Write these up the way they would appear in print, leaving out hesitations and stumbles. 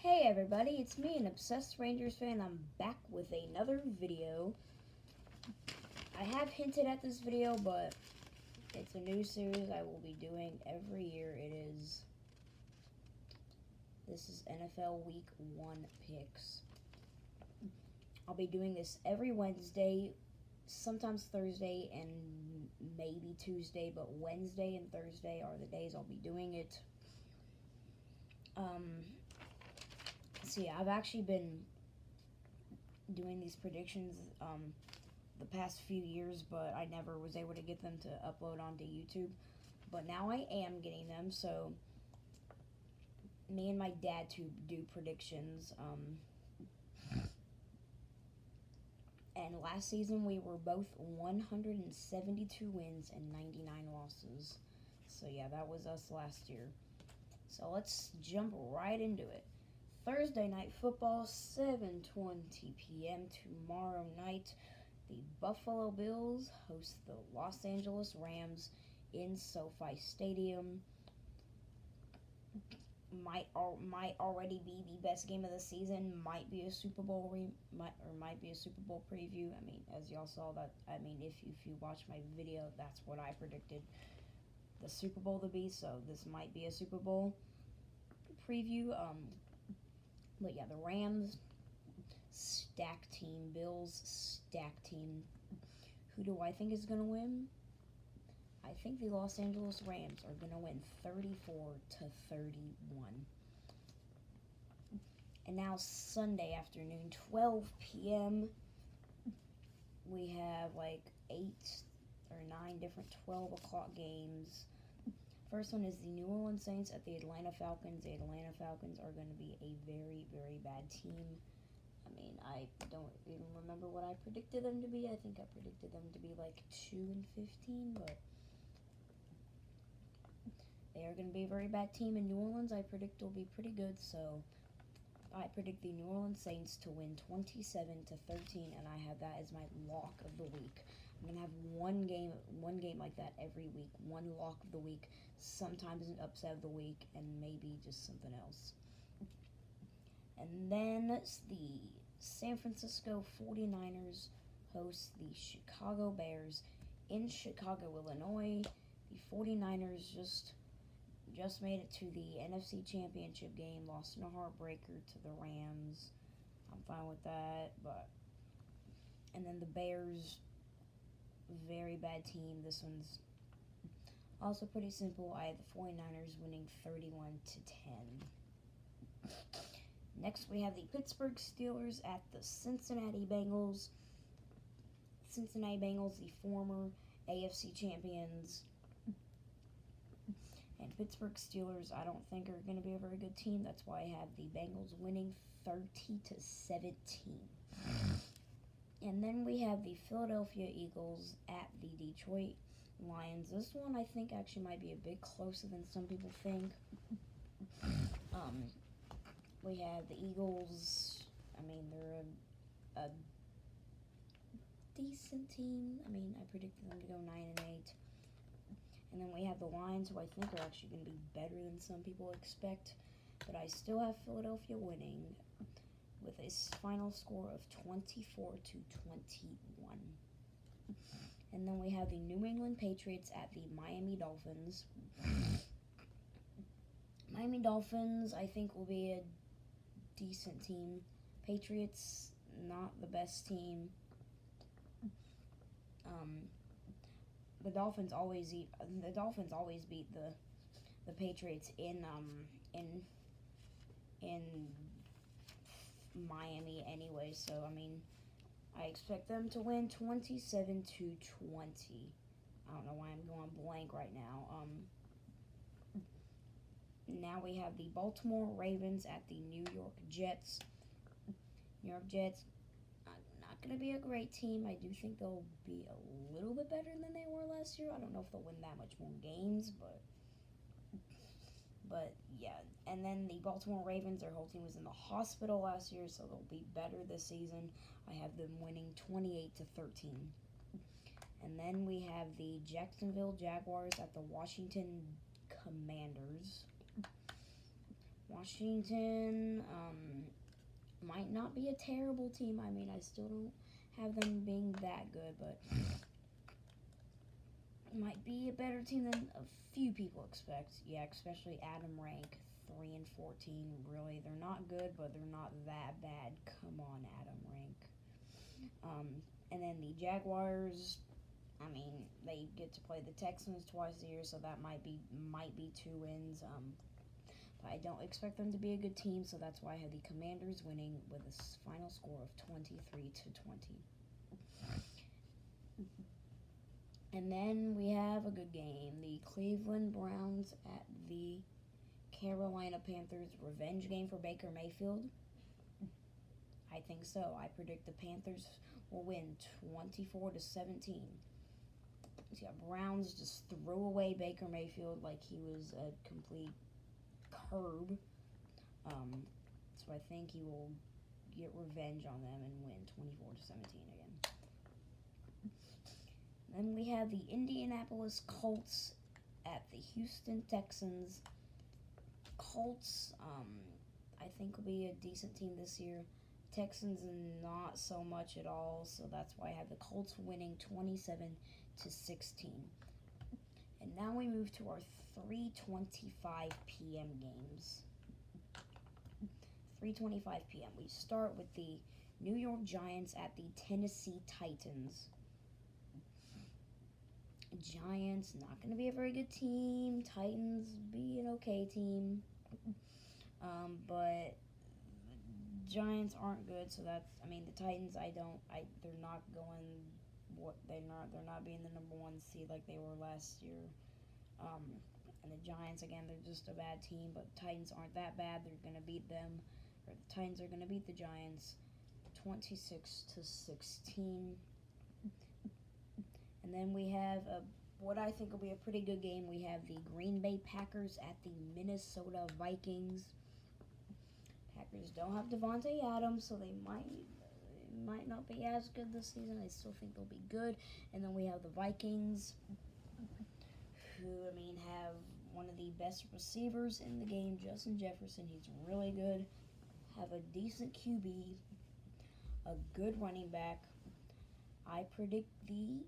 Hey everybody, it's me, an obsessed Rangers fan. I'm back with another video. I have hinted at this video, but it's a new series I will be doing every year. This is NFL Week 1 picks. I'll be doing this every Wednesday, sometimes Thursday, and maybe Tuesday, but Wednesday and Thursday are the days I'll be doing it. See, I've actually been doing these predictions the past few years, but I never was able to get them to upload onto YouTube. But now I am getting them, so me and my dad do predictions. And last season we were both 172 wins and 99 losses. So yeah, that was us last year. So let's jump right into it. Thursday night football, 7:20 p.m. tomorrow night. The Buffalo Bills host the Los Angeles Rams in SoFi Stadium. Might already be the best game of the season. Might be a Super Bowl might be a Super Bowl preview. I mean, as y'all saw that. I mean, if you watch my video, that's what I predicted the Super Bowl to be. So this might be a Super Bowl preview. But yeah, the Rams, stack team. Bills, stack team. Who do I think is going to win? I think the Los Angeles Rams are going to win 34-31. And now Sunday afternoon, 12 p.m., we have like 8 or 9 different 12 o'clock games. First one is the New Orleans Saints at the Atlanta Falcons. The Atlanta Falcons are going to be a very, very bad team. I mean, I don't even remember what I predicted them to be. I think I predicted them to be like 2-15, but they are going to be a very bad team. In New Orleans, I predict will be pretty good, so I predict the New Orleans Saints to win 27-13, and I have that as my lock of the week. I'm gonna have one game like that every week, one lock of the week, sometimes an upset of the week, and maybe just something else. And then the San Francisco 49ers host the Chicago Bears in Chicago, Illinois. The 49ers just made it to the NFC Championship game, lost in a heartbreaker to the Rams. I'm fine with that, and then the Bears, very bad team. This one's also pretty simple. I have the 49ers winning 31-10. Next, we have the Pittsburgh Steelers at the Cincinnati Bengals. Cincinnati Bengals, the former AFC champions. And Pittsburgh Steelers, I don't think are going to be a very good team. That's why I have the Bengals winning 30-17. And then we have the Philadelphia Eagles at the Detroit Lions. This one I think actually might be a bit closer than some people think. We have the Eagles. I mean, they're a decent team. I mean, I predicted them to go 9-8. And then we have the Lions, who I think are actually going to be better than some people expect. But I still have Philadelphia winning with a final score of 24-21. And then we have the New England Patriots at the Miami Dolphins. Miami Dolphins, I think, will be a decent team. Patriots, not the best team. The Dolphins always beat the Patriots in Miami anyway, so I mean, I expect them to win 27-20. I don't know why I'm going blank right now. Now we have the Baltimore Ravens at the New York Jets. New York Jets, not going to be a great team. I do think they'll be a little bit better than they were last year. I don't know if they'll win that much more games, but yeah. And then the Baltimore Ravens, their whole team was in the hospital last year, so they'll be better this season. I have them winning 28-13. And then we have the Jacksonville Jaguars at the Washington Commanders. Washington might not be a terrible team. I mean, I still don't have them being that good, but might be a better team than a few people expect. Yeah, especially Adam Rank, 3-14. Really, they're not good, but they're not that bad. Come on, Adam Rank. And then the Jaguars. I mean, they get to play the Texans twice a year, so that might be 2 wins. But I don't expect them to be a good team, so that's why I have the Commanders winning with a final score of 23-20. And then we have a good game. The Cleveland Browns at the Carolina Panthers. Revenge game for Baker Mayfield. I think so. I predict the Panthers will win 24-17. Yeah, Browns just threw away Baker Mayfield like he was a complete curb. So I think he will get revenge on them and win 24-17 again. Then we have the Indianapolis Colts at the Houston Texans. Colts, I think will be a decent team this year. Texans not so much at all, so that's why I have the Colts winning 27-16. And now we move to our 3:25 p.m. games. 3:25 p.m. We start with the New York Giants at the Tennessee Titans. Giants, not going to be a very good team. Titans, be an okay team. But Giants aren't good, so that's, I mean, the Titans, they're not going, they're not being the number 1 seed like they were last year. And the Giants, again, they're just a bad team, but Titans aren't that bad. They're going to beat them, or the Titans are going to beat the Giants 26-16. And then we have what I think will be a pretty good game. We have the Green Bay Packers at the Minnesota Vikings. Packers don't have Devontae Adams, so they might not be as good this season. I still think they'll be good. And then we have the Vikings, who, I mean, have one of the best receivers in the game, Justin Jefferson. He's really good. Have a decent QB, a good running back. I predict the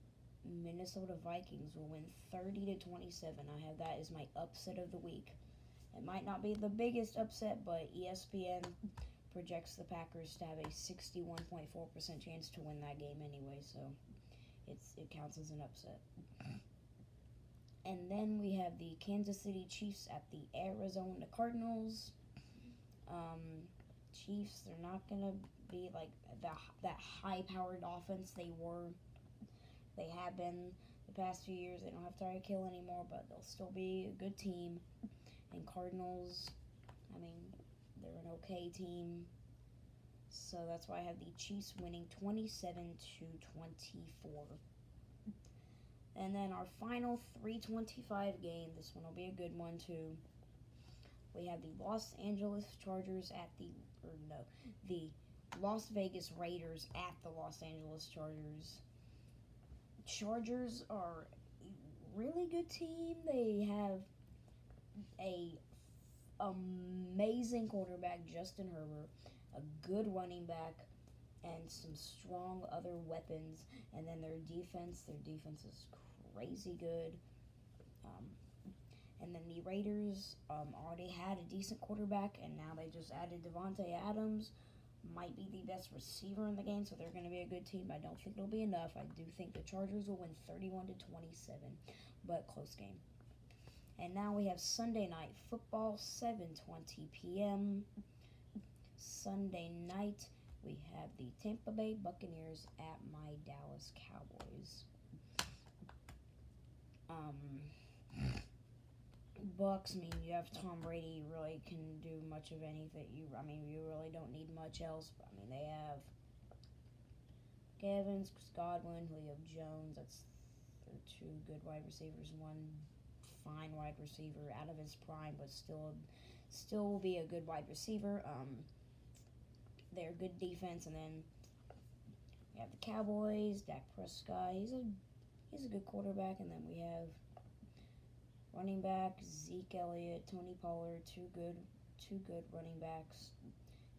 Minnesota Vikings will win 30-27. I have that as my upset of the week. It might not be the biggest upset, but ESPN projects the Packers to have a 61.4% chance to win that game anyway, so it counts as an upset. And then we have the Kansas City Chiefs at the Arizona Cardinals. Chiefs, they're not going to be like that high-powered offense they have been the past few years. They don't have Tyreek Hill anymore, but they'll still be a good team. And Cardinals, I mean, they're an okay team. So that's why I have the Chiefs winning 27-24. And then our final 3:25 game, this one will be a good one too. We have the Los Angeles Chargers at the Las Vegas Raiders at the Los Angeles Chargers. Chargers are a really good team. They have a amazing quarterback, Justin Herbert, a good running back, and some strong other weapons. And then their defense is crazy good. And then the Raiders already had a decent quarterback, and now they just added Devontae Adams. Might be the best receiver in the game, so they're going to be a good team. I don't think it'll be enough. I do think the Chargers will win 31-27, but close game. And now we have Sunday Night Football, 7:20 p.m. Sunday night, we have the Tampa Bay Buccaneers at my Dallas Cowboys. Bucks, I mean, you have Tom Brady. You really can do much of anything. You really don't need much else. But, I mean, they have Evans, Chris Godwin, Julio Jones. They're 2 good wide receivers. 1 fine wide receiver out of his prime, but still will be a good wide receiver. They're good defense, and then we have the Cowboys. Dak Prescott. He's a good quarterback, and then we have running back Zeke Elliott, Tony Pollard, 2 good two good running backs.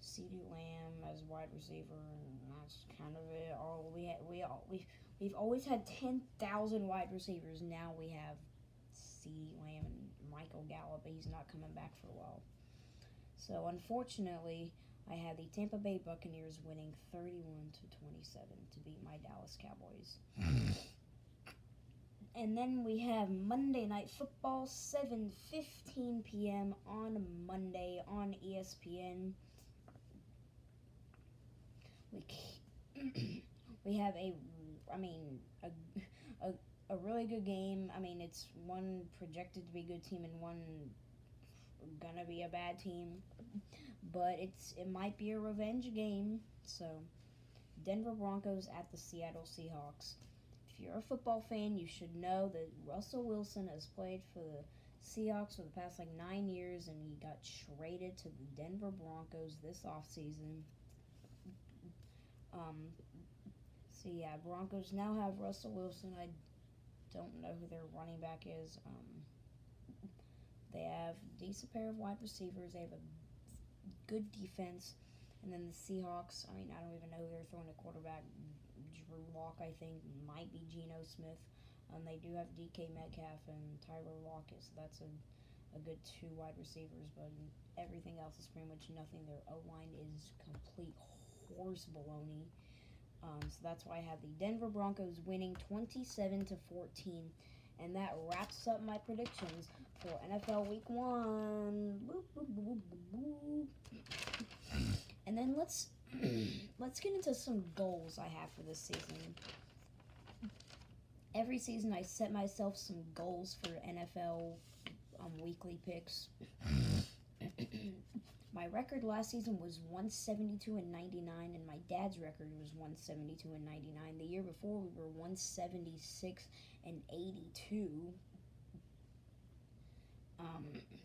CeeDee Lamb as wide receiver, and that's kind of it. We've always had 10,000 wide receivers. Now we have CeeDee Lamb and Michael Gallup, but he's not coming back for a while. So unfortunately, I have the Tampa Bay Buccaneers winning 31-27 to beat my Dallas Cowboys. And then we have Monday Night Football, 7:15 p.m. on Monday on ESPN. We have a really good game. I mean, it's one projected to be a good team and one gonna be a bad team, but it might be a revenge game. So, Denver Broncos at the Seattle Seahawks. If you're a football fan, you should know that Russell Wilson has played for the Seahawks for the past 9 years, and he got traded to the Denver Broncos this offseason. So yeah, Broncos now have Russell Wilson. I don't know who their running back is. They have a decent pair of wide receivers. They have a good defense. And then the Seahawks, I don't even know who they're throwing a quarterback. Drew Lock, I think, might be Geno Smith. They do have DK Metcalf and Tyler Lockett, so that's a good two wide receivers, but everything else is pretty much nothing. Their O-line is complete horse baloney. So that's why I have the Denver Broncos winning 27-14. And that wraps up my predictions for NFL Week 1. Boop, boop, boop, boop, boop. And then let's get into some goals I have for this season. Every season I set myself some goals for NFL weekly picks. My record last season was 172-99, and my dad's record was 172-99. The year before we were 176-82.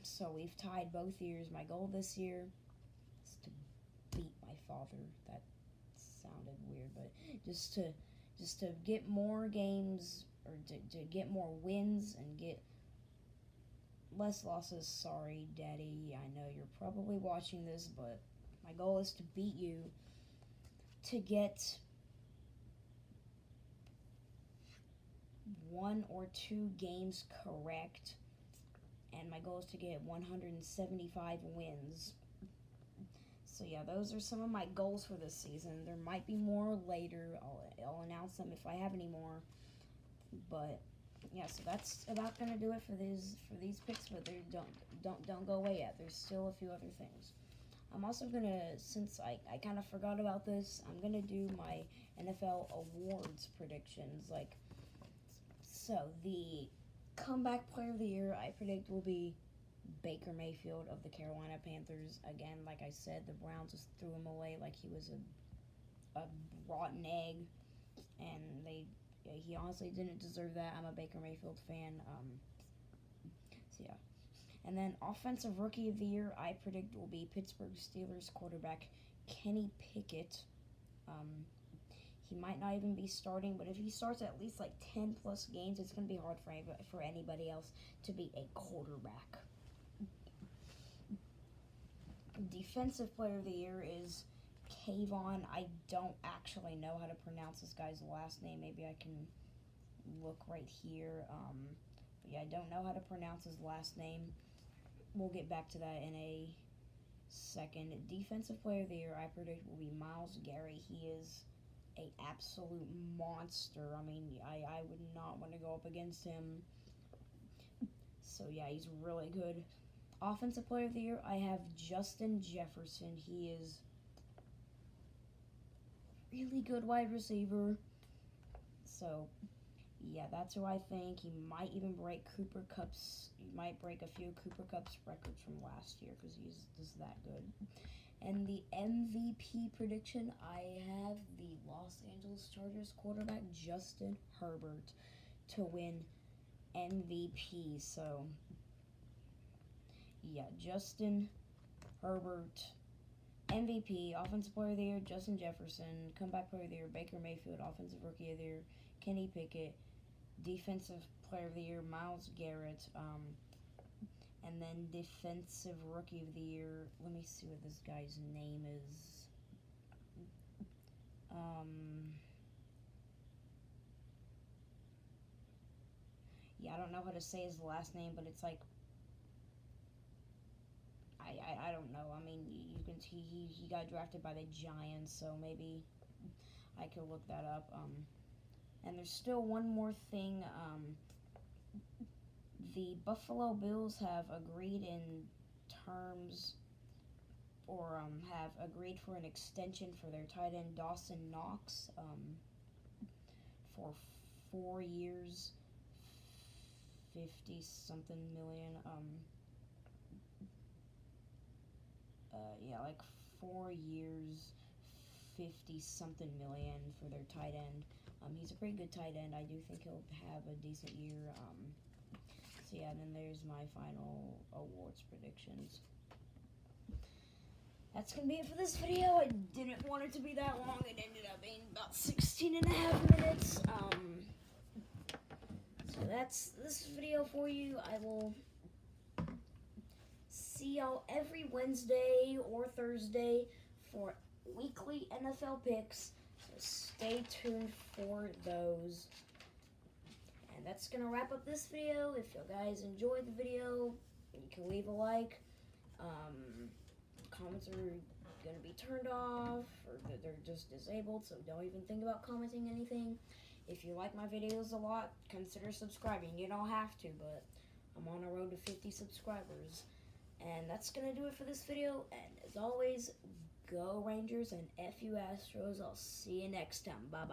So we've tied both years. My goal this year is to beat my father. That sounded weird, but just to get more games, or to get more wins and get less losses. Sorry, Daddy, I know you're probably watching this, but my goal is to beat you, to get 1 or 2 games correct, and my goal is to get 175 wins. So yeah, those are some of my goals for this season. There might be more later. I'll announce them if I have any more. But yeah, so that's about gonna do it for these picks. But they don't go away yet. There's still a few other things. I'm also gonna, since I kind of forgot about this, I'm gonna do my NFL awards predictions. So the comeback player of the year I predict will be Baker Mayfield of the Carolina Panthers. Again, like I said, the Browns just threw him away like he was a rotten egg, and he honestly didn't deserve that. I'm a Baker Mayfield fan. So yeah. And then offensive rookie of the year I predict will be Pittsburgh Steelers quarterback Kenny Pickett. He might not even be starting, but if he starts at least 10 plus games, it's going to be hard for anybody else to be a quarterback. Defensive player of the year is Kayvon. I don't actually know how to pronounce this guy's last name. Maybe I can look right here. But yeah, I don't know how to pronounce his last name. We'll get back to that in a second. Defensive player of the year I predict will be Myles Garrett. He is an absolute monster. I would not want to go up against him. So yeah, he's really good. Offensive player of the year, I have Justin Jefferson. He is really good wide receiver. So yeah, that's who I think. He might even break Cooper Kupp's. He might break a few Cooper Kupp's records from last year because he's just that good. And the MVP prediction, I have the Los Angeles Chargers quarterback Justin Herbert to win MVP. So yeah, Justin Herbert, MVP, Offensive Player of the Year, Justin Jefferson, Comeback Player of the Year, Baker Mayfield, Offensive Rookie of the Year, Kenny Pickett, Defensive Player of the Year, Myles Garrett, And then Defensive Rookie of the Year. Let me see what this guy's name is. Yeah, I don't know how to say his last name, but it's like I don't know. I mean, you can he got drafted by the Giants, so maybe I could look that up. And there's still one more thing. The Buffalo Bills have agreed in terms, or have agreed for an extension for their tight end Dawson Knox for 4 years, 50-something million. Yeah, like 4 years, 50-something million for their tight end. He's a pretty good tight end. I do think he'll have a decent year. So yeah, then there's my final awards predictions. That's going to be it for this video. I didn't want it to be that long. It ended up being about 16 and a half minutes. So that's this video for you. I will see y'all every Wednesday or Thursday for weekly NFL picks. So stay tuned for those. And that's going to wrap up this video. If you guys enjoyed the video, you can leave a like. Comments are going to be turned off, or they're just disabled, so don't even think about commenting anything. If you like my videos a lot, consider subscribing. You don't have to, but I'm on a road to 50 subscribers. And that's going to do it for this video. And as always, go Rangers and F you Astros. I'll see you next time. Bye-bye.